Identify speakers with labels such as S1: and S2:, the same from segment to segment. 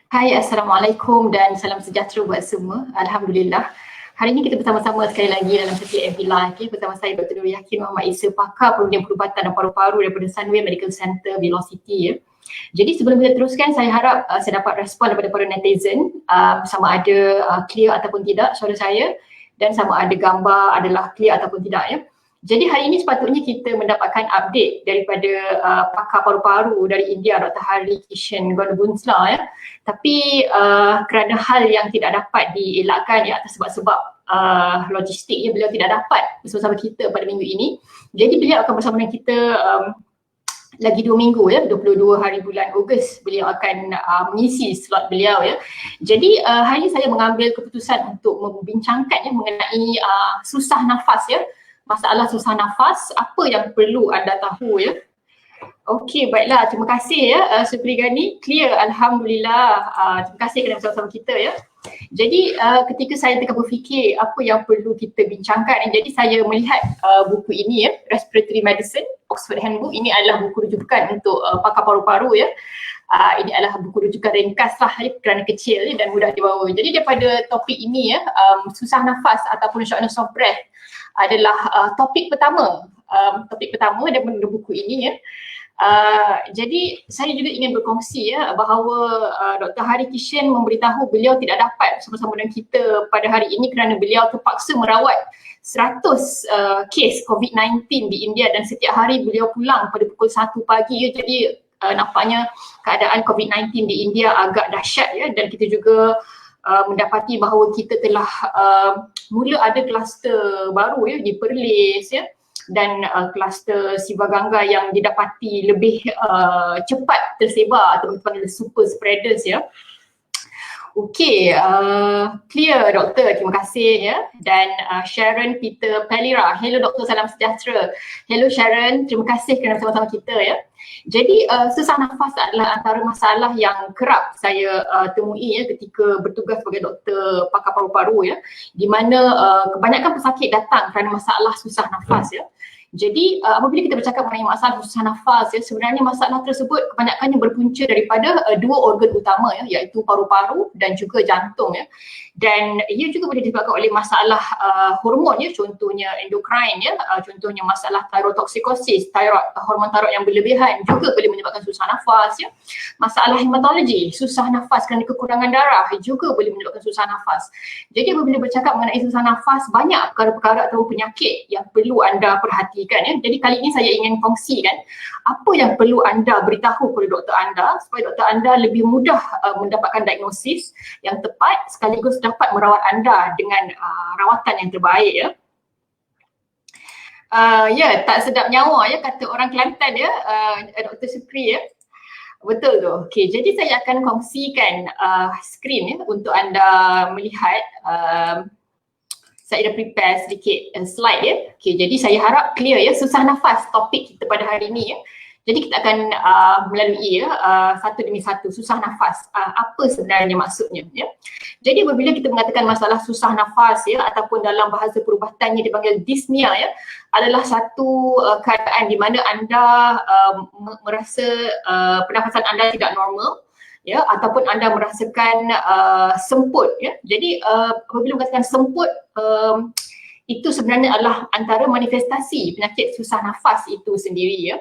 S1: Hai, Assalamualaikum dan salam sejahtera buat semua. Alhamdulillah. Hari ini kita bersama-sama sekali lagi dalam sesi FB Live bersama saya Dr. Nur Yakin Muhammad Isa, pakar pengujian perubatan dan paru-paru daripada Sunway Medical Center Velocity. Jadi sebelum kita teruskan, saya harap saya dapat respon daripada para netizen sama ada clear ataupun tidak suara saya dan sama ada gambar adalah clear ataupun tidak ya. Jadi hari ini sepatutnya kita mendapatkan update daripada pakar paru-paru dari India, Dr. Hari Kishan Gonbunsla ya. Tapi kerana hal yang tidak dapat dielakkan ya atas sebab-sebab logistik ya, beliau tidak dapat bersama kita pada minggu ini. Jadi beliau akan bersama dengan kita lagi 2 minggu ya, 22 hari bulan Ogos beliau akan mengisi slot beliau ya. Jadi hari ini saya mengambil keputusan untuk membincangkan ya mengenai susah nafas ya. Masalah susah nafas, apa yang perlu anda tahu ya. Okey, baiklah. Terima kasih ya Supri Gani. Clear, Alhamdulillah. Terima kasih kerana bersama-sama kita ya. Jadi ketika saya tengah berfikir apa yang perlu kita bincangkan, jadi saya melihat buku ini ya, Respiratory Medicine, Oxford Handbook. Ini adalah buku rujukan untuk pakar paru-paru ya. Ini adalah buku rujukan ringkas lah ya, kerana kecil ya, dan mudah dibawa. Jadi daripada topik ini ya, susah nafas ataupun shortness of breath adalah topik pertama. Topik pertama daripada buku ini ya. Jadi saya juga ingin berkongsi ya bahawa Dr. Hari Kishan memberitahu beliau tidak dapat bersama-sama dengan kita pada hari ini kerana beliau terpaksa merawat 100 kes COVID-19 di India dan setiap hari beliau pulang pada pukul 1 pagi ya. Jadi nampaknya keadaan COVID-19 di India agak dahsyat ya, dan kita juga mendapati bahawa kita telah mula ada kluster baru ya di Perlis ya, dan kluster Sivaganga yang didapati lebih cepat tersebar atau dipanggil super spreaders ya. Okey, clear doktor, terima kasih ya. Dan Sharon Peter Pelira, hello doktor, salam sejahtera. Hello Sharon, terima kasih kerana bersama-sama kita ya. Jadi susah nafas adalah antara masalah yang kerap saya temui ya ketika bertugas sebagai doktor pakar paru-paru ya, di mana kebanyakan pesakit datang kerana masalah susah nafas ya. Jadi apabila kita bercakap mengenai masalah susah nafas ya, sebenarnya masalah tersebut kebanyakannya berpunca daripada dua organ utama ya, iaitu paru-paru dan juga jantung ya. Dan ia juga boleh disebabkan oleh masalah hormon ya, contohnya endokrin ya, contohnya masalah thyrotoxikosis, hormon thyroid yang berlebihan juga boleh menyebabkan susah nafas ya. Masalah hematologi, susah nafas kerana kekurangan darah juga boleh menyebabkan susah nafas. Jadi apabila bercakap mengenai susah nafas, banyak perkara-perkara atau penyakit yang perlu anda perhatikan ya. Jadi kali ini saya ingin kongsikan apa yang perlu anda beritahu kepada doktor anda supaya doktor anda lebih mudah mendapatkan diagnosis yang tepat sekaligus dapat merawat anda dengan rawatan yang terbaik ya. Ya, tak sedap nyawa ya kata orang Kelantan ya, Dr. Supri ya. Betul tu. Okey, jadi saya akan kongsikan skrin ya untuk anda melihat. Saya dah prepare sedikit slide ya. Okey, jadi saya harap clear ya, susah nafas topik kita pada hari ini ya. Jadi kita akan melalui ya satu demi satu susah nafas. Apa sebenarnya maksudnya ya. Jadi apabila kita mengatakan masalah susah nafas ya, ataupun dalam bahasa perubatannya dipanggil dyspnea ya, adalah satu keadaan di mana anda merasa pernafasan anda tidak normal ya, ataupun anda merasakan semput ya. Jadi apabila mengatakan semput, itu sebenarnya adalah antara manifestasi penyakit susah nafas itu sendiri ya.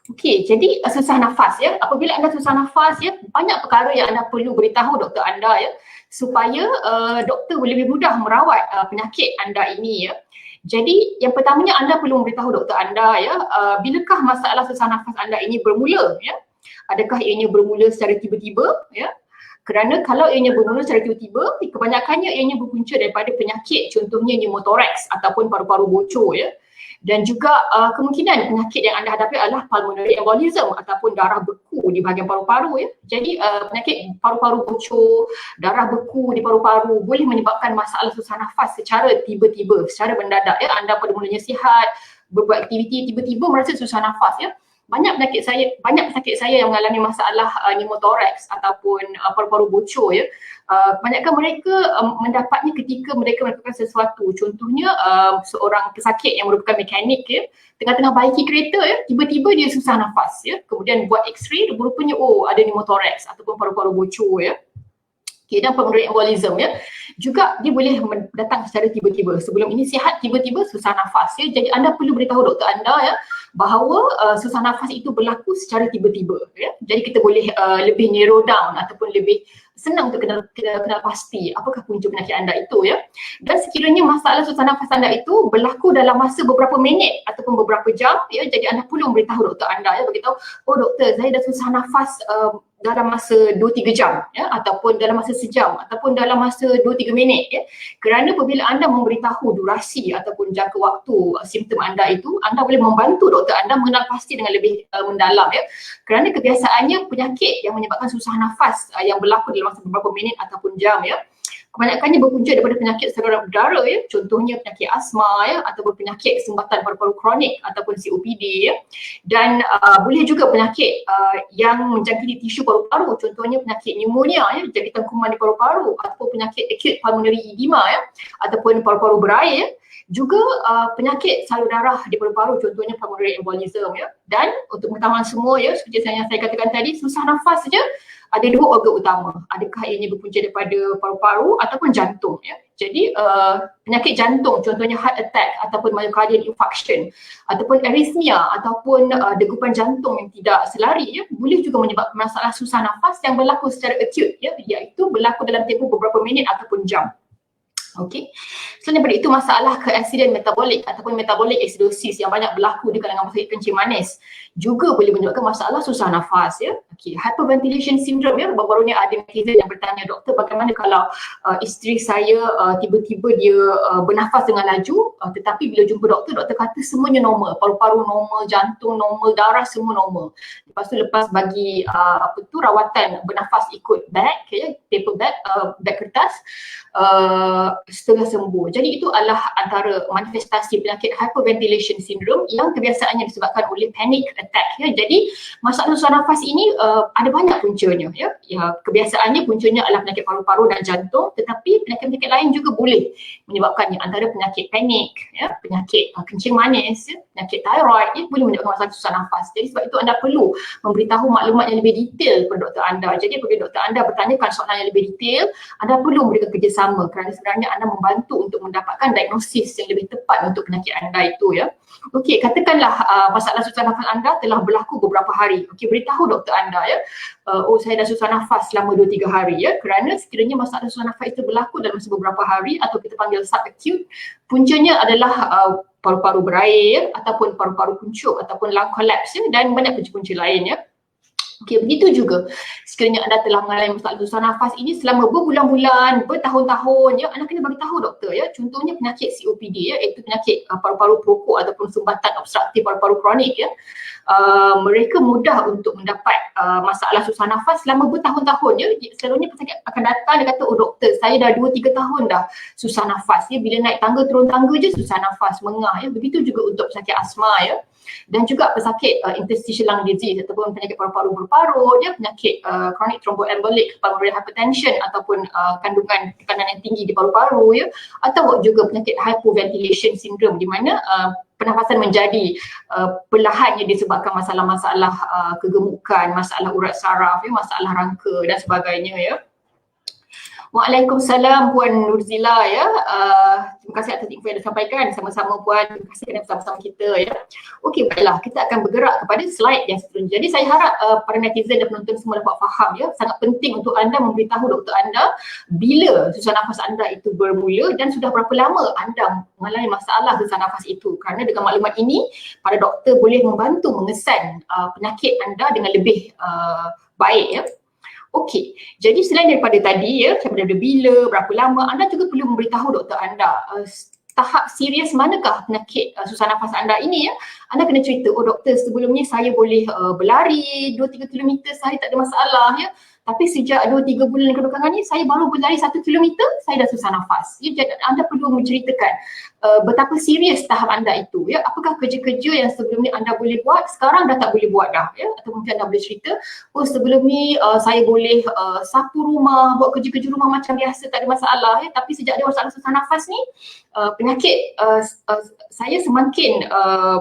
S1: Okey, jadi susah nafas ya. Apabila anda susah nafas ya, banyak perkara yang anda perlu beritahu doktor anda ya, supaya doktor boleh lebih mudah merawat penyakit anda ini ya. Jadi yang pertamanya anda perlu memberitahu doktor anda ya, bilakah masalah susah nafas anda ini bermula ya. Adakah ianya bermula secara tiba-tiba ya? Kerana kalau ianya bermula secara tiba-tiba, kebanyakannya ianya berpunca daripada penyakit contohnya pneumothorax ataupun paru-paru bocor ya. Dan juga kemungkinan penyakit yang anda hadapi adalah pulmonary embolism ataupun darah beku di bahagian paru-paru ya. Jadi penyakit paru-paru bocor, darah beku di paru-paru boleh menyebabkan masalah susah nafas secara tiba-tiba, secara mendadak ya. Anda pada mulanya sihat, berbuat aktiviti, tiba-tiba merasa susah nafas ya. Banyak pesakit saya yang mengalami masalah pneumothorax ataupun paru-paru bocor ya. Kebanyakan mereka mendapatnya ketika mereka melakukan sesuatu. Contohnya seorang pesakit yang merupakan mekanik ya, tengah-tengah baiki kereta ya, tiba-tiba dia susah nafas ya. Kemudian buat x-ray, rupanya ada pneumothorax ataupun paru-paru bocor ya. Okay, dan pulmonary embolism ya, juga dia boleh datang secara tiba-tiba. Sebelum ini sihat, tiba-tiba susah nafas ya. Jadi anda perlu beritahu doktor anda ya bahawa susah nafas itu berlaku secara tiba-tiba ya. Jadi kita boleh lebih narrow down ataupun lebih senang untuk kenal pasti apakah punca penyakit anda itu ya. Dan sekiranya masalah susah nafas anda itu berlaku dalam masa beberapa minit ataupun beberapa jam ya, jadi anda perlu memberitahu doktor anda ya, beritahu, oh doktor, saya dah susah nafas dalam masa 2-3 jam ya, ataupun dalam masa sejam ataupun dalam masa 2-3 minit ya. Kerana apabila anda memberitahu durasi ataupun jangka waktu simptom anda itu, anda boleh membantu doktor anda mengenal pasti dengan lebih mendalam ya. Kerana kebiasaannya penyakit yang menyebabkan susah nafas yang berlaku dalam masa beberapa minit ataupun jam ya, kebanyakannya berpunca daripada penyakit saluran udara ya, contohnya penyakit asma ya, ataupun penyakit sumbatan paru-paru kronik ataupun COPD ya. Dan boleh juga penyakit yang menjangkiti tisu paru-paru, contohnya penyakit pneumonia ya, jangkitan kuman di paru-paru, ataupun penyakit acute pulmonary edema ya, ataupun paru-paru berair ya. Juga penyakit salur darah di paru-paru, contohnya pulmonary embolism ya. Dan untuk pengetahuan semua ya, seperti yang saya katakan tadi, susah nafas saja ada 2 organ utama. Adakah ianya berpunca daripada paru-paru ataupun jantung ya. Jadi penyakit jantung, contohnya heart attack ataupun myocardial infarction ataupun arrhythmia ataupun degupan jantung yang tidak selari ya, boleh juga menyebabkan masalah susah nafas yang berlaku secara acute ya, iaitu berlaku dalam tempoh beberapa minit ataupun jam. Okey. Selain daripada itu, masalah keaksidan metabolik ataupun metabolic acidosis yang banyak berlaku di kalangan pesakit kencing manis juga boleh menyebabkan masalah susah nafas ya. Okey, hyperventilation syndrome ya, baru-baru ni ada netizen yang bertanya, doktor bagaimana kalau isteri saya tiba-tiba dia bernafas dengan laju, tetapi bila jumpa doktor, doktor kata semuanya normal, paru-paru normal, jantung normal, darah semua normal. Lepas tu lepas bagi rawatan bernafas ikut bag ya, paper bag, bag kertas, setengah sembuh. Jadi itu adalah antara manifestasi penyakit hyperventilation syndrome yang kebiasaannya disebabkan oleh panic attack ya. Jadi masalah susah nafas ini ada banyak puncanya ya. Kebiasaannya puncanya adalah penyakit paru-paru dan jantung, tetapi penyakit-penyakit lain juga boleh menyebabkannya, antara penyakit panik ya, penyakit kencing manis ya, penyakit thyroid ya, boleh menyebabkan masalah susah nafas. Jadi sebab itu anda perlu memberitahu maklumat yang lebih detail kepada doktor anda. Jadi apabila doktor anda bertanyakan soalan yang lebih detail, anda perlu memberikan kerjasama kerana sebenarnya anda membantu untuk mendapatkan diagnosis yang lebih tepat untuk penyakit anda itu ya. Okey, katakanlah masalah susah nafas anda telah berlaku beberapa hari. Okey, beritahu doktor anda ya, oh saya dah susah nafas selama 2-3 hari ya, kerana sekiranya masalah susah nafas itu berlaku dalam masa beberapa hari atau kita panggil subacute, puncanya adalah paru-paru berair ataupun paru-paru kuncup ataupun lung collapse ya, dan banyak punca-punca lain ya. Okey, begitu juga sekiranya anda telah mengalami masalah susah nafas ini selama berbulan-bulan, bertahun-tahun ya, anda kena bagi tahu doktor ya. Contohnya penyakit COPD ya, iaitu penyakit paru-paru perokok ataupun sumbatan obstruktif paru-paru kronik ya. Mereka mudah untuk mendapat masalah susah nafas selama bertahun-tahun ya. Selalunya pesakit akan datang, dia kata, oh doktor, saya dah 2-3 tahun dah susah nafas ya, bila naik tangga turun tangga je susah nafas, mengah ya. Begitu juga untuk pesakit asma ya, dan juga pesakit interstitial lung disease ataupun penyakit paru-paru berparut ya, penyakit chronic thromboembolic pulmonary hypertension ataupun kandungan tekanan yang tinggi di paru-paru ya, atau juga penyakit hypoventilation syndrome di mana pernafasan menjadi perlahannya disebabkan masalah-masalah kegemukan, masalah urat saraf ya, masalah rangka dan sebagainya ya. Waalaikumsalam Puan Nurzila ya. Terima kasih atas info yang disampaikan. Sama-sama Puan, terima kasih kerana bersama-sama kita ya. Okey, baiklah, kita akan bergerak kepada slide yang seterusnya. Jadi saya harap para netizen dan penonton semua dapat faham ya. Sangat penting untuk anda memberitahu doktor anda bila susah nafas anda itu bermula dan sudah berapa lama anda mengalami masalah susah nafas itu. Kerana dengan maklumat ini, para doktor boleh membantu mengesan penyakit anda dengan lebih baik ya. Okey, jadi selain daripada tadi ya, daripada bila, berapa lama, anda juga perlu memberitahu doktor anda tahap serius manakah penyakit susah nafas anda ini ya. Anda kena cerita, oh doktor, sebelumnya saya boleh berlari 2-3 kilometer sehari tak ada masalah ya. Tapi sejak 2-3 bulan kebelakangan ni saya baru berlari 1 kilometer, saya dah susah nafas. Ya, jadi anda perlu menceritakan betapa serius tahap anda itu ya. Apakah kerja-kerja yang sebelum ni anda boleh buat sekarang dah tak boleh buat dah ya, atau mungkin anda boleh cerita, oh sebelum ni saya boleh sapu rumah, buat kerja-kerja rumah macam biasa, tak ada masalah ya, tapi sejak ada masalah susah nafas ni penyakit saya semakin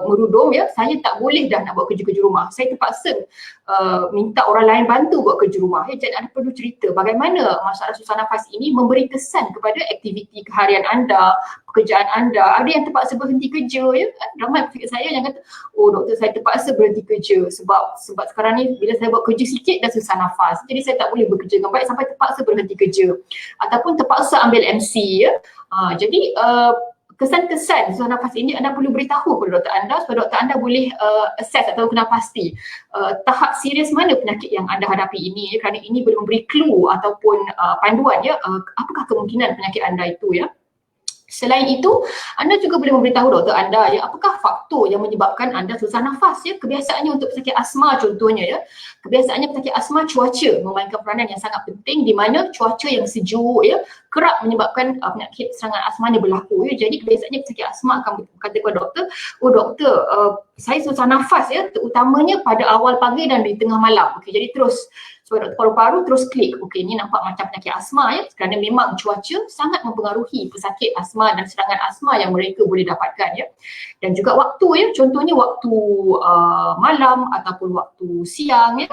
S1: merudum ya, saya tak boleh dah nak buat kerja-kerja rumah, saya terpaksa minta orang lain bantu buat kerja rumah ya. Jadi anda perlu cerita bagaimana masalah susah nafas ini memberi kesan kepada aktiviti keharian anda, pekerjaan anda. Ada yang terpaksa berhenti kerja ya, ramai penyakit saya yang kata, oh doktor saya terpaksa berhenti kerja sebab sekarang ni bila saya buat kerja sikit dah susah nafas, jadi saya tak boleh bekerja dengan baik sampai terpaksa berhenti kerja, ataupun terpaksa ambil MC ya. Jadi kesan-kesan susah nafas ini anda perlu beritahu kepada doktor anda supaya doktor anda boleh assess atau kena pasti tahap serius mana penyakit yang anda hadapi ini ya, kerana ini boleh memberi clue ataupun panduan ya, apakah kemungkinan penyakit anda itu ya. Selain itu, anda juga boleh memberitahu doktor anda ya, apakah faktor yang menyebabkan anda susah nafas ya. Kebiasaannya untuk pesakit asma contohnya ya. Kebiasaannya pesakit asma, cuaca memainkan peranan yang sangat penting, di mana cuaca yang sejuk ya kerap menyebabkan penyakit serangan asmanya berlaku ya. Jadi kebiasaannya pesakit asma akan berkata kepada doktor, oh doktor saya susah nafas ya, terutamanya pada awal pagi dan di tengah malam. Okey, jadi terus doktor paru-paru terus klik, okey ni nampak macam penyakit asma ya, kerana memang cuaca sangat mempengaruhi pesakit asma dan serangan asma yang mereka boleh dapatkan ya. Dan juga waktu ya, contohnya waktu malam ataupun waktu siang ya.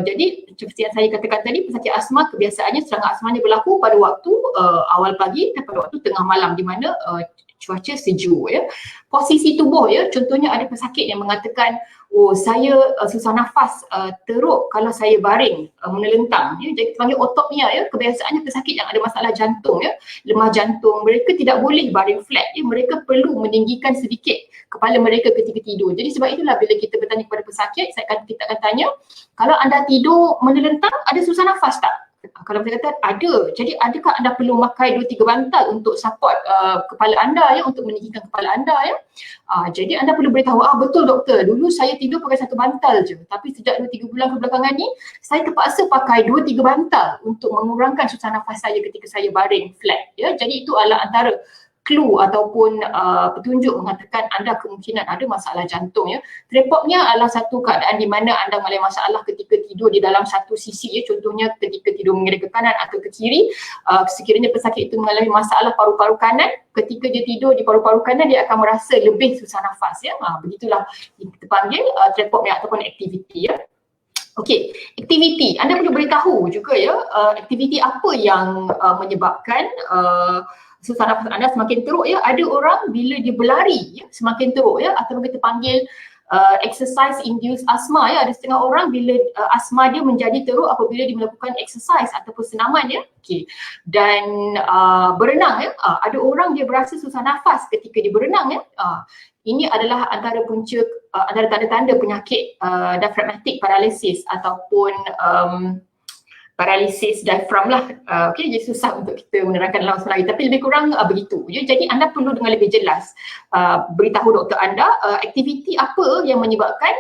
S1: Jadi seperti yang saya katakan tadi, pesakit asma kebiasaannya serangan asmanya berlaku pada waktu awal pagi dan pada waktu tengah malam, di mana cuaca sejuk ya. Posisi tubuh ya, contohnya ada pesakit yang mengatakan, oh saya susah nafas teruk kalau saya baring menelentang ya. Jadi panggil otopnia ya. Kebiasaannya pesakit yang ada masalah jantung ya, lemah jantung, mereka tidak boleh baring flat ya, mereka perlu meninggikan sedikit kepala mereka ketika tidur. Jadi sebab itulah bila kita bertanya kepada pesakit, kita akan tanya, kalau anda tidur menelentang ada susah nafas tak? Kalau saya kata ada, jadi adakah anda perlu pakai 2-3 bantal untuk support kepala anda ya, untuk meninggikan kepala anda ya. Jadi anda perlu beritahu, betul doktor, dulu saya tidur pakai 1 bantal je, tapi sejak 2-3 bulan kebelakangan ni saya terpaksa pakai 2-3 bantal untuk mengurangkan susah nafas saya ketika saya baring flat ya. Jadi itu adalah antara clue ataupun petunjuk mengatakan anda kemungkinan ada masalah jantung ya. Tripopnia adalah satu keadaan di mana anda mengalami masalah ketika tidur di dalam satu sisi ya, contohnya ketika tidur mengira ke kanan atau ke kiri. Sekiranya pesakit itu mengalami masalah paru-paru kanan, ketika dia tidur di paru-paru kanan dia akan merasa lebih susah nafas ya. Begitulah kita panggil tripopnia ataupun aktiviti ya. Okey, aktiviti. Anda perlu beritahu juga ya, aktiviti apa yang menyebabkan susah nafas anda semakin teruk ya. Ada orang bila dia berlari ya, semakin teruk ya, atau kita panggil exercise induced asthma ya. Ada setengah orang bila asma dia menjadi teruk apabila dia melakukan exercise ataupun senaman ya. Okey. Dan berenang ya, ada orang dia berasa susah nafas ketika dia berenang ya. Ini adalah antara punca, antara tanda-tanda penyakit diaphragmatic paralysis ataupun paralisis diaphragm lah. Okey, jadi susah untuk kita menerangkan dalam bahasa Melayu, tapi lebih kurang begitu ya. Jadi anda perlu dengan lebih jelas beritahu doktor anda aktiviti apa yang menyebabkan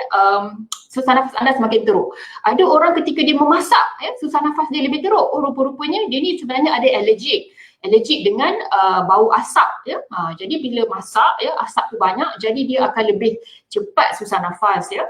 S1: susah nafas anda semakin teruk. Ada orang ketika dia memasak ya, susah nafas dia lebih teruk. Oh, rupa-rupanya dia ni sebenarnya ada allergic dengan bau asap ya. Jadi bila masak ya, asap tu banyak, jadi dia akan lebih cepat susah nafas ya.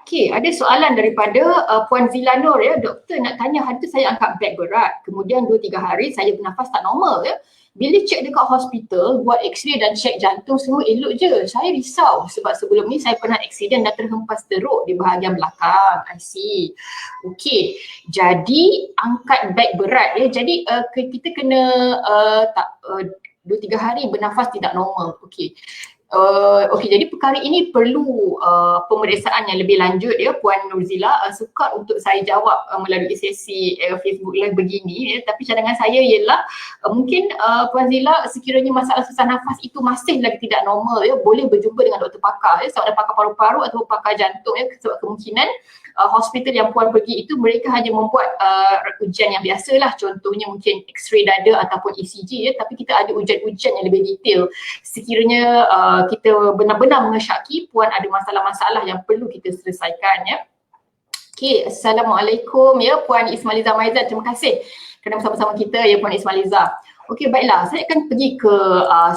S1: Okey, ada soalan daripada Puan Zilanur ya. Doktor nak tanya, hari tu saya angkat beg berat, kemudian 2-3 hari saya bernafas tak normal ya. Bila cek dekat hospital, buat x-ray dan cek jantung semua elok je. Saya risau sebab sebelum ni saya pernah aksiden dan terhempas teruk di bahagian belakang. I see. Okey, jadi angkat beg berat ya. Jadi kita kena 2-3 hari bernafas tidak normal. Okey. Okey, jadi perkara ini perlu pemeriksaan yang lebih lanjut ya Puan Nurzila. Sukar untuk saya jawab melalui sesi Facebook Live begini ya. Tapi cadangan saya ialah mungkin Puan Zila, sekiranya masalah susah nafas itu masih lagi tidak normal ya, boleh berjumpa dengan doktor pakar ya, sama ada pakar paru-paru atau pakar jantung ya, sebab kemungkinan hospital yang Puan pergi itu mereka hanya membuat ujian yang biasalah, contohnya mungkin X-ray dada ataupun ECG ya, tapi kita ada ujian-ujian yang lebih detail. Sekiranya kita benar-benar mengesyaki Puan ada masalah-masalah yang perlu kita selesaikan ya. Okey, Assalamualaikum ya Puan Ismailiza Maizat, terima kasih kerana bersama-sama kita ya Puan Ismailiza. Okey, baiklah. Saya akan pergi ke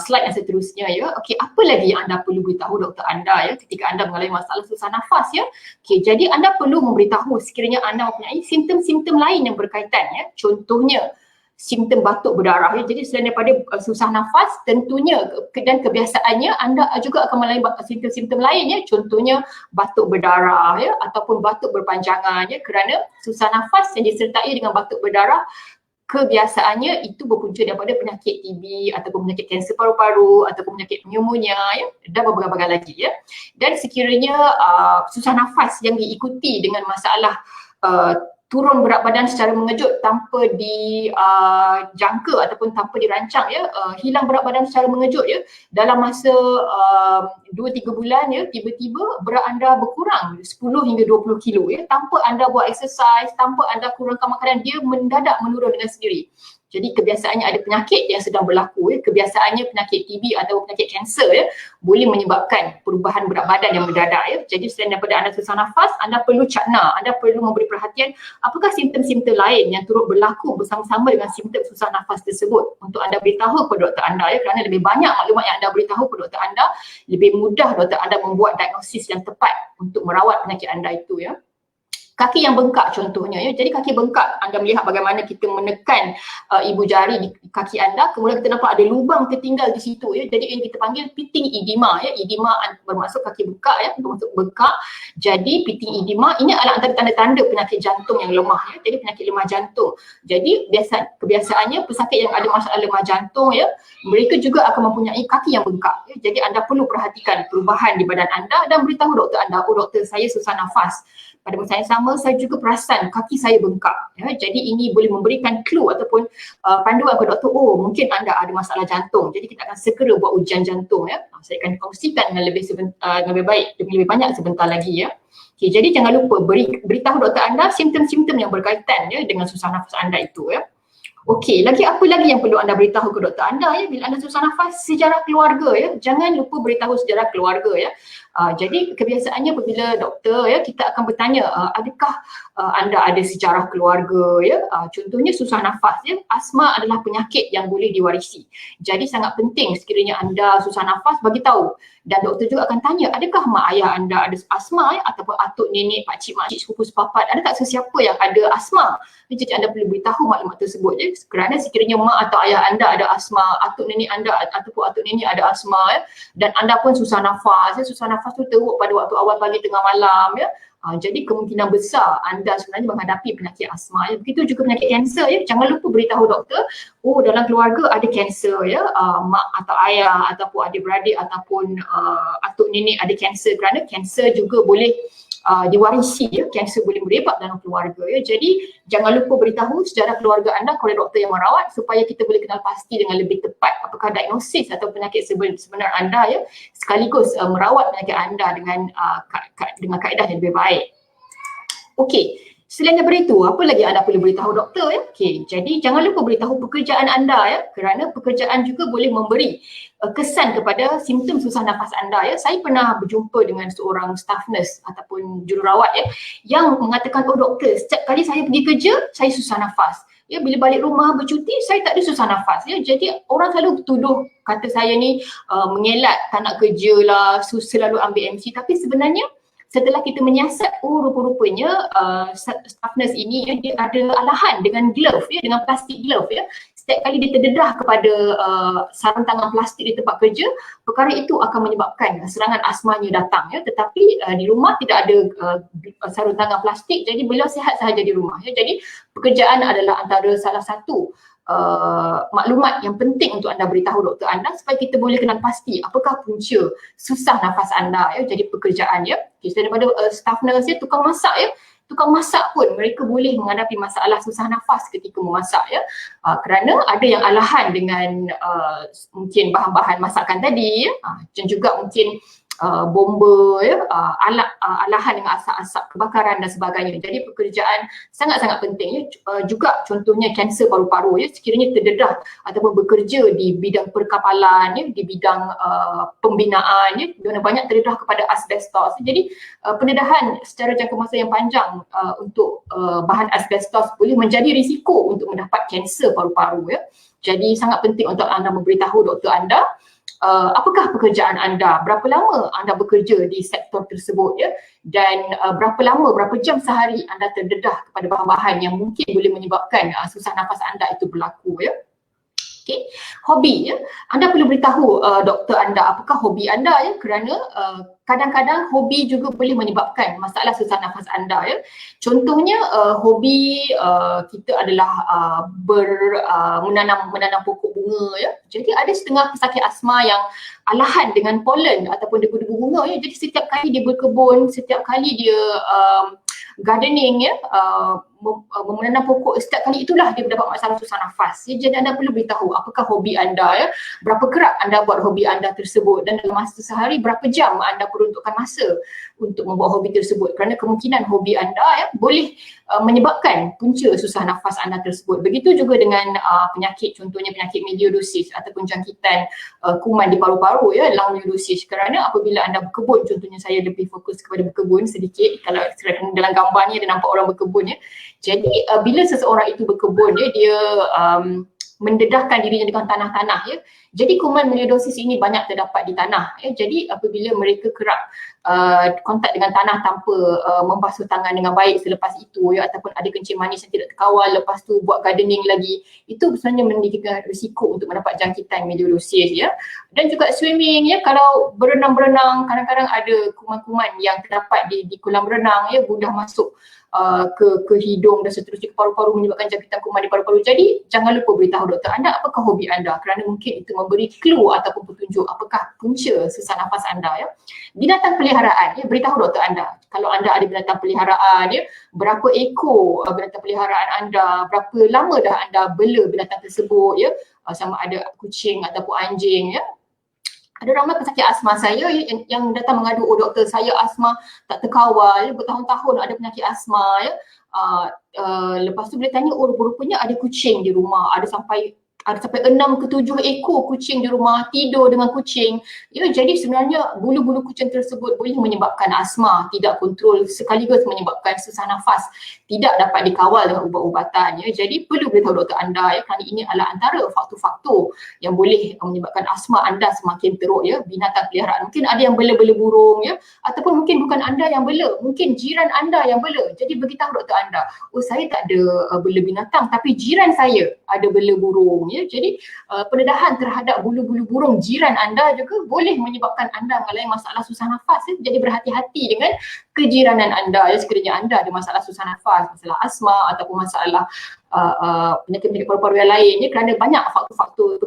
S1: slide yang seterusnya ya. Okey, apa lagi yang anda perlu beritahu doktor anda ya ketika anda mengalami masalah susah nafas ya. Okey, jadi anda perlu memberitahu sekiranya anda mempunyai simptom-simptom lain yang berkaitan ya. Contohnya simptom batuk berdarah ya. Jadi selain daripada susah nafas, tentunya dan kebiasaannya anda juga akan mengalami simptom-simptom lain ya. Contohnya batuk berdarah ya ataupun batuk berpanjangan ya, kerana susah nafas yang disertai dengan batuk berdarah kebiasaannya itu berpunca daripada penyakit TB ataupun penyakit kanser paru-paru ataupun penyakit pneumonia ya, dan berbagai-bagai lagi ya. Dan sekiranya susah nafas yang diikuti dengan masalah turun berat badan secara mengejut tanpa dijangka ataupun tanpa dirancang ya, hilang berat badan secara mengejut ya dalam masa 2-3 bulan ya, tiba-tiba berat anda berkurang 10 hingga 20 kilo ya, tanpa anda buat exercise, tanpa anda kurangkan makanan, dia mendadak menurun dengan sendiri. Jadi kebiasaannya ada penyakit yang sedang berlaku ya, kebiasaannya penyakit TB atau penyakit kanser ya, boleh menyebabkan perubahan berat badan yang mendadak ya. Jadi selain daripada anda susah nafas, anda perlu cakna, anda perlu memberi perhatian apakah simptom-simptom lain yang turut berlaku bersama-sama dengan simptom susah nafas tersebut untuk anda beritahu kepada doktor anda ya, kerana lebih banyak maklumat yang anda beritahu kepada doktor anda, lebih mudah doktor anda membuat diagnosis yang tepat untuk merawat penyakit anda itu ya. Kaki yang bengkak contohnya ya. Jadi kaki bengkak, anda melihat bagaimana kita menekan ibu jari di kaki anda, kemudian kita nampak ada lubang tertinggal di situ ya. Jadi ini kita panggil pitting edema ya. Edema bermaksud kaki bengkak ya, bermaksud bengkak. Jadi pitting edema ini adalah antara tanda-tanda penyakit jantung yang lemah ya. Jadi penyakit lemah jantung. Jadi kebiasaannya pesakit yang ada masalah lemah jantung ya, mereka juga akan mempunyai kaki yang bengkak ya. Jadi anda perlu perhatikan perubahan di badan anda dan beritahu doktor anda, oh doktor, saya susah nafas. Pada masa yang sama, saya juga perasan kaki saya bengkak. Ya. Jadi ini boleh memberikan clue ataupun panduan kepada doktor, oh mungkin anda ada masalah jantung. Jadi kita akan segera buat ujian jantung. Ya. Saya akan kongsikan dengan lebih baik, lebih banyak sebentar lagi. Ya. Okay, jadi jangan lupa beritahu doktor anda simptom-simptom yang berkaitan ya, dengan susah nafas anda itu. Ya. Okey, apa lagi yang perlu anda beritahu ke doktor anda ya bila anda susah nafas? Sejarah keluarga ya. Jangan lupa beritahu sejarah keluarga ya. Jadi kebiasaannya apabila doktor ya, kita akan bertanya adakah anda ada sejarah keluarga ya. Contohnya susah nafas ya. Asma adalah penyakit yang boleh diwarisi. Jadi sangat penting sekiranya anda susah nafas, bagi tahu. Dan doktor juga akan tanya, adakah mak ayah anda ada asma ya, ataupun atuk nenek, pakcik, makcik, sepupu sepapat, ada tak sesiapa yang ada asma? Jadi anda perlu beritahu maklumat tersebut ya. Kerana sekiranya mak atau ayah anda ada asma, atuk nenek anda ataupun atuk nenek ada asma ya, dan anda pun susah nafas ya, susah nafas tu teruk pada waktu awal pagi tengah malam ya. Jadi kemungkinan besar anda sebenarnya menghadapi penyakit asma ya. Begitu juga penyakit kanser ya. Jangan lupa beritahu doktor, oh dalam keluarga ada kanser ya, mak atau ayah ataupun adik-beradik ataupun atuk nenek ada kanser, kerana kanser juga boleh diwarisi ya, kanser boleh merebak dalam keluarga ya. Jadi jangan lupa beritahu sejarah keluarga anda kepada doktor yang merawat supaya kita boleh kenal pasti dengan lebih tepat apakah diagnosis atau penyakit sebenar anda ya, sekaligus merawat penyakit anda dengan kaedah yang lebih baik. Okey, selain daripada itu, apa lagi anda perlu beritahu doktor ya? Okey, jadi jangan lupa beritahu pekerjaan anda ya, kerana pekerjaan juga boleh memberi kesan kepada simptom susah nafas anda ya. Saya pernah berjumpa dengan seorang staff nurse ataupun jururawat ya, yang mengatakan, oh doktor, setiap kali saya pergi kerja, saya susah nafas. Ya, bila balik rumah bercuti, saya tak ada susah nafas ya. Jadi orang selalu tuduh kata saya ni mengelak, tak nak kerja lah, selalu ambil MC. Tapi sebenarnya setelah kita menyiasat, oh rupa-rupanya staff nurse ini ya, dia ada alahan dengan glove ya, dengan plastik glove ya. Setiap kali dia terdedah kepada sarung tangan plastik di tempat kerja, perkara itu akan menyebabkan serangan asmanya datang ya. Tetapi di rumah tidak ada sarung tangan plastik, jadi beliau sihat sahaja di rumah ya. Jadi pekerjaan adalah antara salah satu maklumat yang penting untuk anda beritahu doktor anda supaya kita boleh kenal pasti apakah punca susah nafas anda ya. Jadi pekerjaan ya, selain daripada staff nurse ya, tukang masak ya, tukang masak pun mereka boleh menghadapi masalah susah nafas ketika memasak ya, kerana ada yang alahan dengan mungkin bahan-bahan masakan tadi ya, dan juga mungkin bomba ya, alahan dengan asap-asap kebakaran dan sebagainya. Jadi pekerjaan sangat-sangat penting ya. Juga contohnya kanser paru-paru ya, sekiranya terdedah ataupun bekerja di bidang perkapalan ya, di bidang pembinaan ya, di mana banyak terdedah kepada asbestos. Jadi pendedahan secara jangka masa yang panjang untuk bahan asbestos boleh menjadi risiko untuk mendapat kanser paru-paru ya. Jadi sangat penting untuk anda memberitahu doktor anda apakah pekerjaan anda, berapa lama anda bekerja di sektor tersebut ya, dan berapa lama, berapa jam sehari anda terdedah kepada bahan-bahan yang mungkin boleh menyebabkan susah nafas anda itu berlaku ya. Okay. Hobi ya, anda perlu beritahu doktor anda apakah hobi anda ya, kerana kadang-kadang hobi juga boleh menyebabkan masalah susah nafas anda ya. Contohnya hobi kita adalah menanam pokok bunga ya. Jadi ada setengah pesakit asma yang alahan dengan polen ataupun debu-debu bunga ya. Jadi setiap kali dia berkebun, setiap kali dia gardening ya, menanam pokok, setiap kali itulah dia mendapat masalah susah nafas ya. Jadi anda perlu beritahu apakah hobi anda ya, berapa kerap anda buat hobi anda tersebut, dan dalam masa sehari berapa jam anda peruntukkan masa untuk membuat hobi tersebut, kerana kemungkinan hobi anda ya boleh menyebabkan punca susah nafas anda tersebut. Begitu juga dengan penyakit, contohnya penyakit melioidosis ataupun jangkitan kuman di paru-paru ya, lung melioidosis. Kerana apabila anda berkebun, contohnya saya lebih fokus kepada berkebun sedikit, kalau dalam gambar ni ada nampak orang berkebun ya. Jadi bila seseorang itu berkebun ya, dia mendedahkan dirinya dengan tanah-tanah ya. Jadi kuman melioidosis ini banyak terdapat di tanah ya. Jadi apabila mereka kerap kontak dengan tanah tanpa membasuh tangan dengan baik selepas itu ya, ataupun ada kencing manis yang tidak terkawal, lepas tu buat gardening lagi, itu sebenarnya menimbulkan risiko untuk mendapat jangkitan melioidosis ya. Dan juga swimming ya, kalau berenang-berenang kadang-kadang ada kuman-kuman yang terdapat di kolam renang ya, mudah masuk ke hidung dan seterusnya ke paru-paru, menyebabkan jangkitan kuman di paru-paru. Jadi jangan lupa beritahu doktor anda apakah hobi anda, kerana mungkin itu memberi clue ataupun petunjuk apakah punca susah nafas anda ya. Binatang peliharaan ya, beritahu doktor anda. Kalau anda ada binatang peliharaan ya, berapa ekor binatang peliharaan anda, berapa lama dah anda bela binatang tersebut ya, sama ada kucing ataupun anjing ya. Ada ramai pesakit asma saya yang datang mengadu, oh doktor saya asma tak terkawal, bertahun-tahun ada penyakit asma ya. Lepas tu boleh tanya, oh rupanya ada kucing di rumah, ada sampai 6 ke 7 ekor kucing di rumah, tidur dengan kucing ya. Jadi sebenarnya bulu-bulu kucing tersebut boleh menyebabkan asma tidak kontrol, sekaligus menyebabkan susah nafas tidak dapat dikawal dengan ubat-ubatan ya. Jadi perlu beritahu doktor anda ya, kerana ini adalah antara faktor-faktor yang boleh menyebabkan asma anda semakin teruk ya. Binatang peliharaan, mungkin ada yang bela-bela burung ya, ataupun mungkin bukan anda yang bela, mungkin jiran anda yang bela. Jadi beritahu doktor anda, oh saya tak ada bela binatang, tapi jiran saya ada bela burung ya. Jadi pendedahan terhadap bulu-bulu burung jiran anda juga boleh menyebabkan anda mengalami masalah susah nafas ya. Jadi berhati-hati dengan kejiranan anda ya, sekiranya anda ada masalah susah nafas, masalah asma ataupun masalah penyakit-penyakit paru-paru yang lain ya, kerana banyak faktor-faktor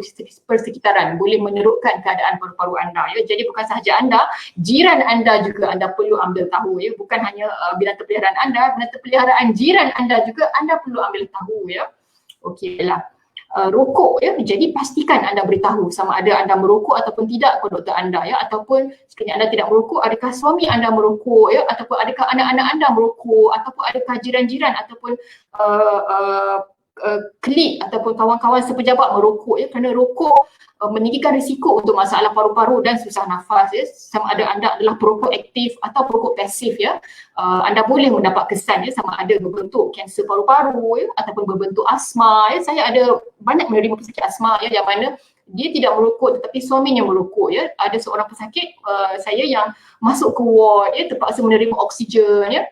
S1: persekitaran boleh menerukkan keadaan paru-paru anda ya. Jadi bukan sahaja anda, jiran anda juga anda perlu ambil tahu ya, bukan hanya binatang peliharaan anda, binatang peliharaan jiran anda juga anda perlu ambil tahu ya. Okeylah. Rokok ya, jadi pastikan anda beritahu sama ada anda merokok ataupun tidak kepada doktor anda ya, ataupun sekiranya anda tidak merokok, adakah suami anda merokok ya, ataupun adakah anak-anak anda merokok, ataupun adakah jiran-jiran ataupun klik ataupun kawan-kawan sepejabat merokok ya, kerana rokok meninggikan risiko untuk masalah paru-paru dan susah nafas ya. Sama ada anda adalah perokok aktif atau perokok pasif ya, anda boleh mendapat kesan ya, sama ada berbentuk kanser paru-paru ya, ataupun berbentuk asma ya. Saya ada banyak menerima pesakit asma ya, yang mana dia tidak merokok tetapi suaminya merokok ya. Ada seorang pesakit saya yang masuk ke ward ya, terpaksa menerima oksigen ya.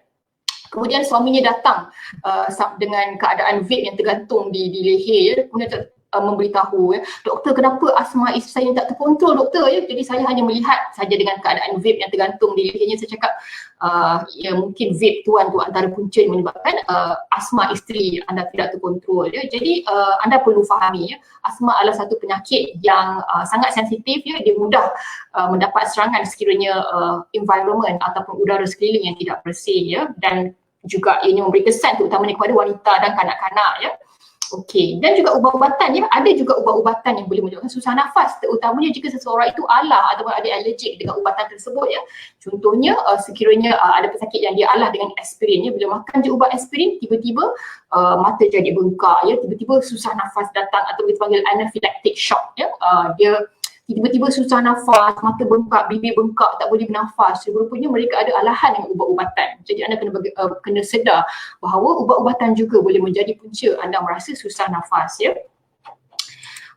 S1: Kemudian suaminya datang dengan keadaan vape yang tergantung di leher ya. Kemudian memberitahu ya, doktor kenapa asma isteri saya tak terkontrol doktor ya. Jadi saya hanya melihat saja dengan keadaan vape yang tergantung di lehernya. Saya cakap ya mungkin vape tuan tu antara punca yang menyebabkan asma isteri anda tidak terkontrol ya. Jadi anda perlu fahami ya, asma adalah satu penyakit yang sangat sensitif ya. Dia mudah mendapat serangan sekiranya environment ataupun udara sekeliling yang tidak bersih ya, dan juga ini memberi kesan terutamanya kepada wanita dan kanak-kanak ya. Okey, dan juga ubat-ubatan ya, ada juga ubat-ubatan yang boleh menyebabkan susah nafas, terutamanya jika seseorang itu alah ataupun ada alergik dengan ubatan tersebut ya. Contohnya sekiranya ada pesakit yang dia alah dengan aspirin ya, bila makan je ubat aspirin tiba-tiba mata jadi bengkak ya, tiba-tiba susah nafas datang atau kita panggil anaphylactic shock ya. Dia tiba-tiba susah nafas, mata bengkak, bibir bengkak, tak boleh bernafas. Rupanya mereka ada alahan dengan ubat-ubatan. Jadi anda kena sedar bahawa ubat-ubatan juga boleh menjadi punca anda merasa susah nafas ya.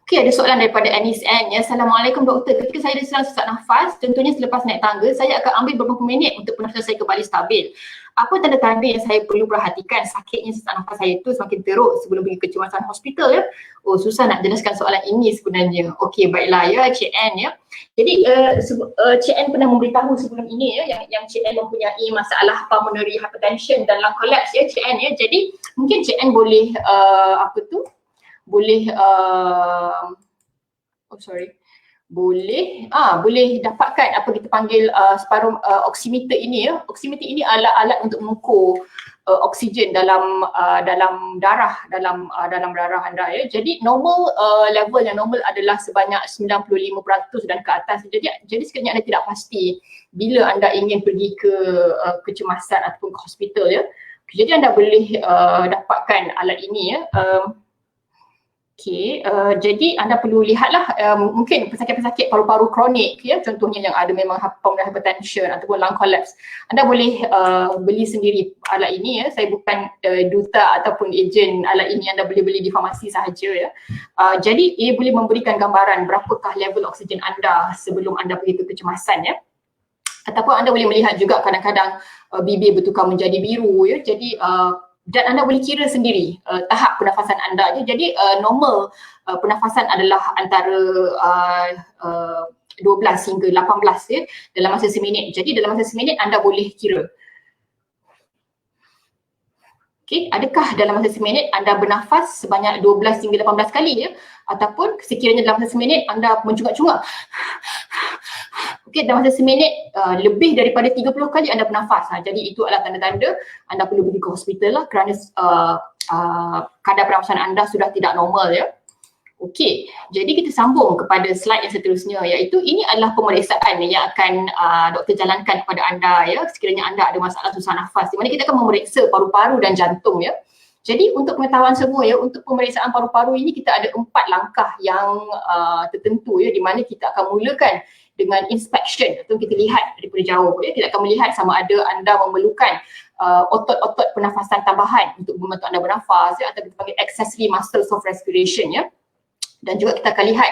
S1: Okey, ada soalan daripada Anis N ya. Assalamualaikum doktor. Ketika saya sedang sesak nafas, contohnya selepas naik tangga, saya akan ambil beberapa minit untuk pernafasan saya kembali stabil. Apa tanda-tanda yang saya perlu perhatikan? Sakitnya sesak nafas saya itu semakin teruk sebelum pergi kecemasan hospital ya. Oh, susah nak jelaskan soalan ini sebenarnya. Okey, baiklah ya Cik N ya. Jadi Cik N pernah memberitahu sebelum ini ya yang Cik N mempunyai masalah pulmonary hypertension dan lung collapse ya Cik N ya. Jadi mungkin Cik N boleh boleh boleh dapatkan apa kita panggil spirometer oximeter ini ya. Oximeter ini adalah alat untuk mengukur oksigen dalam darah dalam darah anda ya. Jadi normal level yang normal adalah sebanyak 95% dan ke atas. Jadi sekiranya anda tidak pasti bila anda ingin pergi ke kecemasan ataupun ke hospital ya. Jadi anda boleh dapatkan alat ini ya. Okey, jadi anda perlu lihatlah mungkin pesakit-pesakit paru-paru kronik ya, contohnya yang ada memang pulmonary hypertension ataupun lung collapse. Anda boleh beli sendiri alat ini ya. Saya bukan duta ataupun ejen alat ini, anda boleh beli di farmasi sahaja ya. Jadi ia boleh memberikan gambaran berapakah level oksigen anda sebelum anda pergi ke kecemasan ya. Ataupun anda boleh melihat juga kadang-kadang bibir bertukar menjadi biru ya. Jadi dan anda boleh kira sendiri tahap pernafasan anda je. Jadi normal pernafasan adalah antara 12 hingga 18 ya dalam masa seminit. Jadi dalam masa seminit anda boleh kira. Okey, adakah dalam masa seminit anda bernafas sebanyak 12 hingga 18 kali ya, ataupun sekiranya dalam masa seminit anda mencungak-cungak. Okey, dalam masa seminit lebih daripada 30 kali anda bernafas. Jadi itu adalah tanda-tanda anda perlu pergi ke hospital lah kerana kadar pernafasan anda sudah tidak normal ya. Okey, jadi kita sambung kepada slide yang seterusnya, iaitu ini adalah pemeriksaan yang akan doktor jalankan kepada anda ya, sekiranya anda ada masalah susah nafas, di mana kita akan memeriksa paru-paru dan jantung ya. Jadi untuk pengetahuan semua ya, untuk pemeriksaan paru-paru ini kita ada 4 langkah yang tertentu ya, di mana kita akan mulakan dengan inspection atau kita lihat daripada jauh ya. Kita akan melihat sama ada anda memerlukan otot-otot pernafasan tambahan untuk membantu anda bernafas ya, atau kita panggil accessory muscles of respiration ya. Dan juga kita akan lihat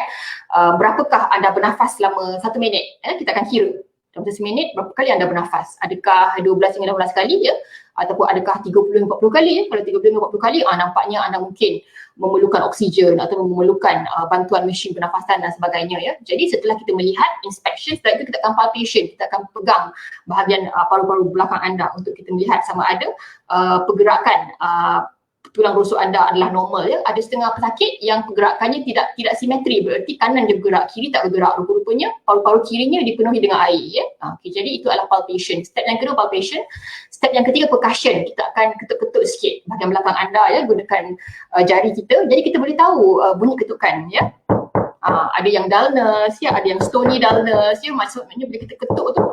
S1: berapakah anda bernafas selama 1 minit ya. Kita akan kira dalam 1 minit berapa kali anda bernafas, adakah 12 hingga 16 kali ya, ataupun adakah 30 hingga 40 kali ya. Kalau 30 hingga 40 kali nampaknya anda mungkin memerlukan oksigen atau memerlukan bantuan mesin pernafasan dan sebagainya ya. Jadi setelah kita melihat inspection, setelah itu kita akan palpation, kita akan pegang bahagian paru-paru belakang anda untuk kita melihat sama ada pergerakan tulang rusuk anda adalah normal ya. Ada setengah pesakit yang pergerakannya tidak simetri, berarti kanan dia bergerak, kiri tak bergerak. Rupa-rupanya paru-paru kirinya dipenuhi dengan air ya. Okay, jadi itu adalah palpation. Step yang kedua palpation. Step yang ketiga percussion. Kita akan ketuk-ketuk sikit bahagian belakang anda ya, gunakan jari kita. Jadi kita boleh tahu bunyi ketukan ya. Ada yang dullness ya, ada yang stony dullness ya, maksudnya bila kita ketuk tu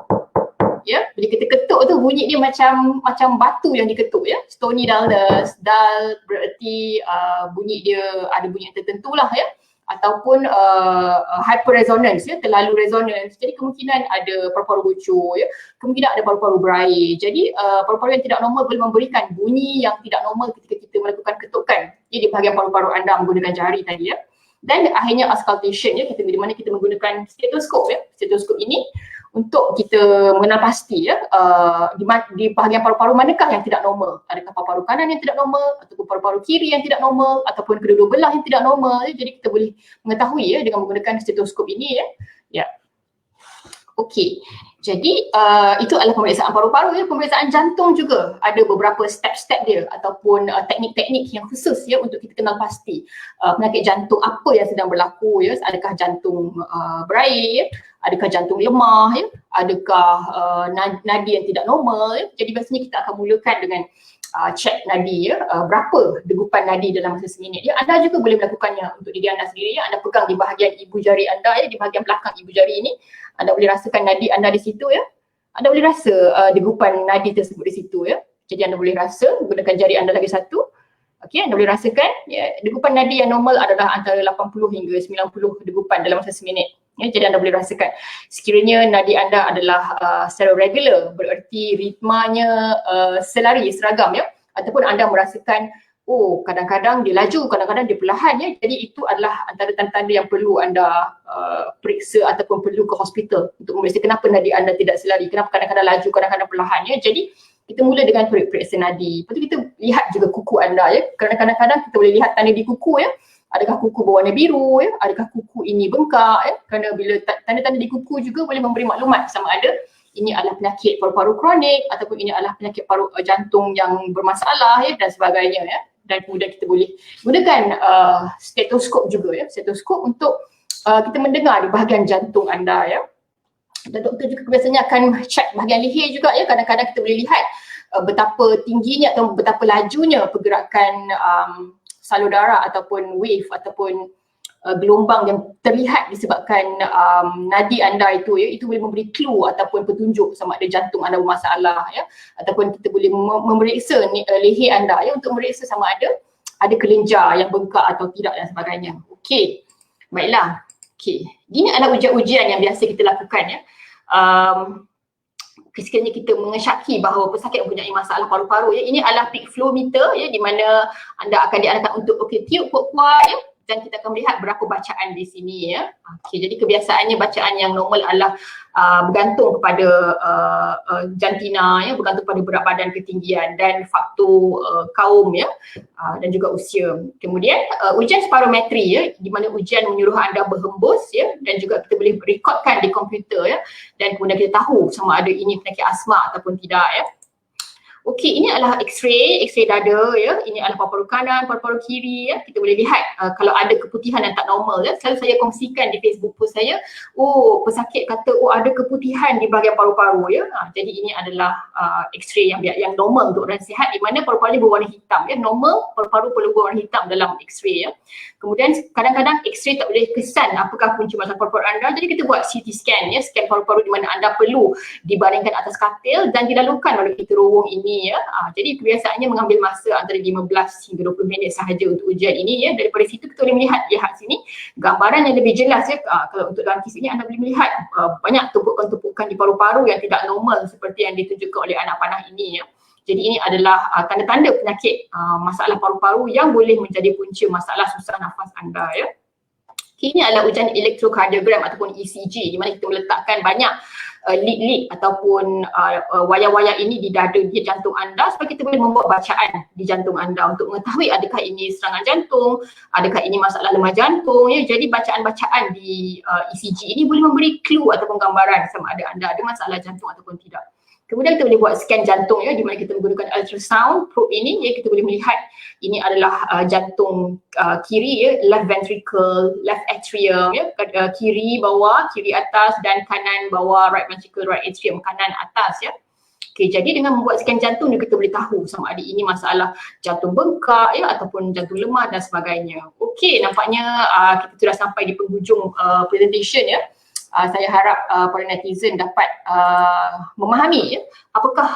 S1: ya, bila kita ketuk tu bunyi dia macam batu yang diketuk ya. Stony dullness, dull berarti bunyi dia ada bunyi yang tertentu lah ya, ataupun hyperresonance ya, terlalu resonance. Jadi kemungkinan ada paru-paru bocor ya, kemungkinan ada paru-paru berair. Jadi paru-paru yang tidak normal boleh memberikan bunyi yang tidak normal ketika kita melakukan ketukan ya, di bahagian paru-paru anda menggunakan jari tadi ya. Dan akhirnya auscultation ya, di mana kita menggunakan stetoskop ya. Stetoskop ini untuk kita mengenal pasti ya, di bahagian paru-paru manakah yang tidak normal. Adakah paru-paru kanan yang tidak normal, ataupun paru-paru kiri yang tidak normal, ataupun kedua-dua belah yang tidak normal ya. Jadi kita boleh mengetahui ya dengan menggunakan stetoskop ini ya. Ya. Okey. Jadi itu adalah pemeriksaan paru-paru ya. Pemeriksaan jantung juga ada beberapa step-step dia ataupun teknik-teknik yang khusus ya untuk kita kenal pasti penyakit jantung apa yang sedang berlaku ya. Adakah jantung berair ya? Adakah jantung lemah ya? Adakah nadi yang tidak normal ya? Jadi biasanya kita akan mulakan dengan cek nadi ya, berapa degupan nadi dalam masa seminit ya. Anda juga boleh melakukannya untuk diri anda sendiri ya. Anda pegang di bahagian ibu jari anda ya, di bahagian belakang ibu jari ini, anda boleh rasakan nadi anda di situ ya. Anda boleh rasa degupan nadi tersebut di situ ya. Jadi anda boleh rasa gunakan jari anda lagi satu. Okey, anda boleh rasakan ya, degupan nadi yang normal adalah antara 80 hingga 90 degupan dalam masa seminit. Ya, jadi anda boleh rasakan sekiranya nadi anda adalah secara regular, bererti ritmanya selari, seragam ya, ataupun anda merasakan oh kadang-kadang dia laju, kadang-kadang dia perlahan ya, jadi itu adalah antara tanda-tanda yang perlu anda periksa ataupun perlu ke hospital untuk memeriksa kenapa nadi anda tidak selari, kenapa kadang-kadang laju, kadang-kadang perlahan ya. Jadi kita mula dengan periksa nadi. Lepas tu kita lihat juga kuku anda ya. Kerana kadang-kadang kita boleh lihat tanda di kuku ya. Adakah kuku berwarna biru ya? Adakah kuku ini bengkak ya? Kerana bila tanda-tanda di kuku juga boleh memberi maklumat sama ada ini adalah penyakit paru-paru kronik ataupun ini adalah penyakit jantung yang bermasalah ya dan sebagainya ya. Dan kemudian kita boleh gunakan stetoskop juga ya. Stetoskop untuk kita mendengar di bahagian jantung anda ya. Dan doktor juga biasanya akan cek bahagian leher juga ya. Kadang-kadang kita boleh lihat betapa tingginya atau betapa lajunya pergerakan salur darah ataupun wave ataupun gelombang yang terlihat disebabkan nadi anda itu ya. Itu boleh memberi clue ataupun petunjuk sama ada jantung anda bermasalah ya. Ataupun kita boleh memeriksa leher anda ya untuk memeriksa sama ada kelenjar yang bengkak atau tidak dan sebagainya. Okey, baiklah. Okey, ini adalah ujian-ujian yang biasa kita lakukan ya. Sekiranya kita mengesyaki bahawa pesakit mempunyai masalah paru-paru ya, ini adalah peak flow meter ya, di mana anda akan diarahkan untuk tiup kuat-kuat ya, dan kita akan melihat berapa bacaan di sini ya. Okey, jadi kebiasaannya bacaan yang normal adalah bergantung kepada jantina ya, bergantung pada berat badan, ketinggian dan faktor kaum ya, dan juga usia. Kemudian ujian spirometri ya, di mana ujian menyuruh anda berhembus ya, dan juga kita boleh rekodkan di komputer ya, dan kemudian kita tahu sama ada ini penyakit asma ataupun tidak ya. Okey, ini adalah X-ray dada ya. Ini adalah paru-paru kanan, paru-paru kiri ya. Kita boleh lihat kalau ada keputihan yang tak normal ya. Selalu saya kongsikan di Facebook post saya, oh pesakit kata oh ada keputihan di bahagian paru-paru ya. Jadi ini adalah X-ray yang normal untuk orang sihat, di mana paru-paru berwarna hitam ya. Normal paru-paru perlu berwarna hitam dalam X-ray ya. Kemudian kadang-kadang X-ray tak boleh kesan apakah punca masalah paru-paru anda. Jadi kita buat CT scan ya, scan paru-paru di mana anda perlu dibaringkan atas katil dan dilalukan oleh kita terowong ini ya. Jadi kebiasaannya mengambil masa antara 15 hingga 20 minit sahaja untuk ujian ini ya. Daripada situ kita boleh lihat sini gambaran yang lebih jelas ya. Kalau untuk dalam kes ini anda boleh melihat banyak tumpukan-tumpukan di paru-paru yang tidak normal seperti yang ditunjukkan oleh anak panah ini ya. Jadi ini adalah tanda-tanda penyakit masalah paru-paru yang boleh menjadi punca masalah susah nafas anda ya. Ini adalah ujian elektrokardiogram ataupun ECG, di mana kita meletakkan banyak lead ataupun wayar-wayar ini di dada, di jantung anda, supaya kita boleh membuat bacaan di jantung anda untuk mengetahui adakah ini serangan jantung, adakah ini masalah lemah jantung ya. Jadi bacaan-bacaan di ECG ini boleh memberi clue ataupun gambaran sama ada anda ada masalah jantung ataupun tidak. Kemudian kita boleh buat scan jantung ya, di mana kita menggunakan ultrasound probe ini ya. Kita boleh melihat ini adalah jantung kiri ya, left ventricle, left atrium ya, kiri bawah, kiri atas dan kanan bawah, right ventricle, right atrium, kanan atas ya. Okey, jadi dengan membuat scan jantung ni kita boleh tahu sama ada ini masalah jantung bengkak ya ataupun jantung lemah dan sebagainya. Okey, nampaknya kita sudah sampai di penghujung presentation ya. Saya harap para netizen dapat memahami ya, apakah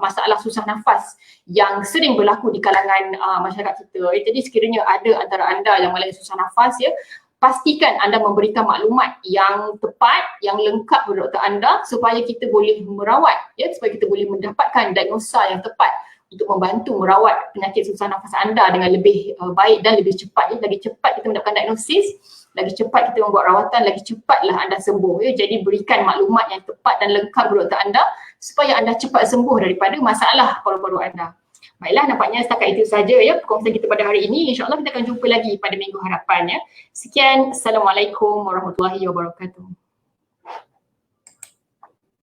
S1: masalah susah nafas yang sering berlaku di kalangan masyarakat kita. Jadi sekiranya ada antara anda yang mengalami susah nafas ya, pastikan anda memberikan maklumat yang tepat, yang lengkap kepada doktor anda supaya kita boleh merawat ya, supaya kita boleh mendapatkan diagnosa yang tepat untuk membantu merawat penyakit susah nafas anda dengan lebih baik dan lebih cepat ya. Lagi cepat kita mendapatkan diagnosis, lagi cepat kita membuat rawatan, lagi cepatlah anda sembuh ya. Jadi berikan maklumat yang tepat dan lengkap kepada doktor anda supaya anda cepat sembuh daripada masalah paru-paru anda. Baiklah, nampaknya setakat itu saja ya perkongsian kita pada hari ini. InsyaAllah kita akan jumpa lagi pada minggu hadapan ya. Sekian, Assalamualaikum warahmatullahi wabarakatuh.